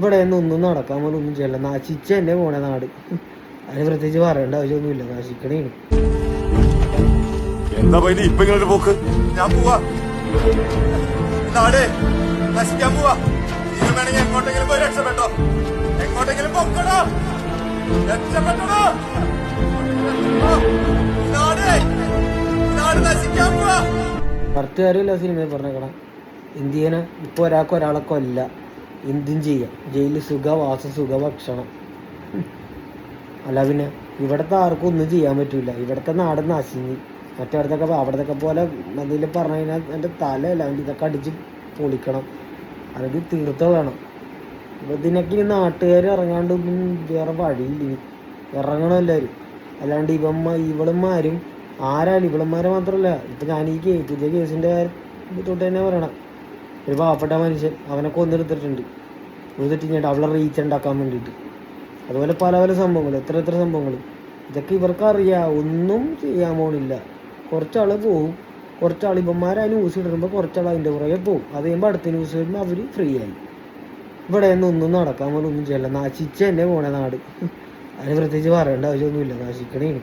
ഇവിടെ ഒന്നും നടക്കാൻ പോലെ ഒന്നും ചെയ്യല്ല. നശിച്ച എന്നെ പോണേ നാട്. അതിന് പ്രത്യേകിച്ച് പറയേണ്ട ആവശ്യമൊന്നുമില്ല. നശിക്കണേണ്. എന്താ പൈലി ഇപ്പൊ ഇങ്ങനെ പോക്ക്? ഞാൻ പോവാ, നാടേ നശിക്കാൻ പോവാ. നീ വേണമെങ്കിൽ എങ്ങോട്ടെങ്കിലും പോയി രക്ഷപ്പെട്ടോ, എങ്ങോട്ടെങ്കിലും പൊക്കടോ, രക്ഷപ്പെട്ടോ. നാടേ നാട് നശിക്കാൻ പോവാ. ഭർത്തുകാരില്ല സിനിമയിൽ പറഞ്ഞേക്കണം. ഇന്ത്യനെ ഇപ്പൊ ഒരാളെ കൊല്ല, എന്തും ചെയ്യാം. ജയിലിൽ സുഖവാസം, സുഖഭക്ഷണം. അല്ല പിന്നെ ഇവിടത്തെ ആർക്കും ഒന്നും ചെയ്യാൻ പറ്റൂല. ഇവിടത്തെ നാട് നശിഞ്ഞ്. അവിടത്തൊക്കെ പോലെ എന്തെങ്കിലും പറഞ്ഞു കഴിഞ്ഞാൽ എൻ്റെ തലയല്ല ഇതൊക്കെ അടിച്ച് പൊളിക്കണം. അല്ലെങ്കിൽ തീർത്ത വേണം. ഇതിനൊക്കെ ഇനി നാട്ടുകാർ ഇറങ്ങാണ്ട് ഒന്നും വേറെ വഴിയില്ല. ഇനി ഇറങ്ങണം എല്ലാവരും. അല്ലാണ്ട് ഇവളന്മാരും ആരായാലും ഇവളന്മാരെ മാത്രമല്ല. ഇപ്പം ഞാൻ പുതിയ കേസിൻ്റെ തൊട്ട് തന്നെ പറയണം. ഒരു പാവപ്പെട്ട മനുഷ്യൻ അവനെ കൊന്നെടുത്തിട്ടുണ്ട്. ഒരു തെറ്റിഞ്ഞിട്ട് അവളെ റീച്ച് ഉണ്ടാക്കാൻ വേണ്ടിയിട്ട്. അതുപോലെ പല പല സംഭവങ്ങൾ, എത്ര സംഭവങ്ങൾ. ഇതൊക്കെ ഇവർക്കറിയാം. ഒന്നും ചെയ്യാൻ പോണില്ല. കുറച്ചാൾ പോവും, കുറച്ചാൾ ഇവന്മാരെ ന്യൂസ് ഇടുമ്പോൾ കുറച്ചാൾ അതിൻ്റെ പുറകെ പോവും. അത് കഴിയുമ്പോൾ അടുത്ത ന്യൂസ് വരുമ്പോൾ അവർ ഫ്രീ ആയി. ഇവിടെ ഒന്നും നടക്കാൻ പോലെ ഒന്നും ചെയ്യല്ല. നശിച്ച എന്നെ പോണേ നാട്. അതിന് പ്രത്യേകിച്ച് പറയേണ്ട ആവശ്യമൊന്നുമില്ല. നശിക്കണേണ്.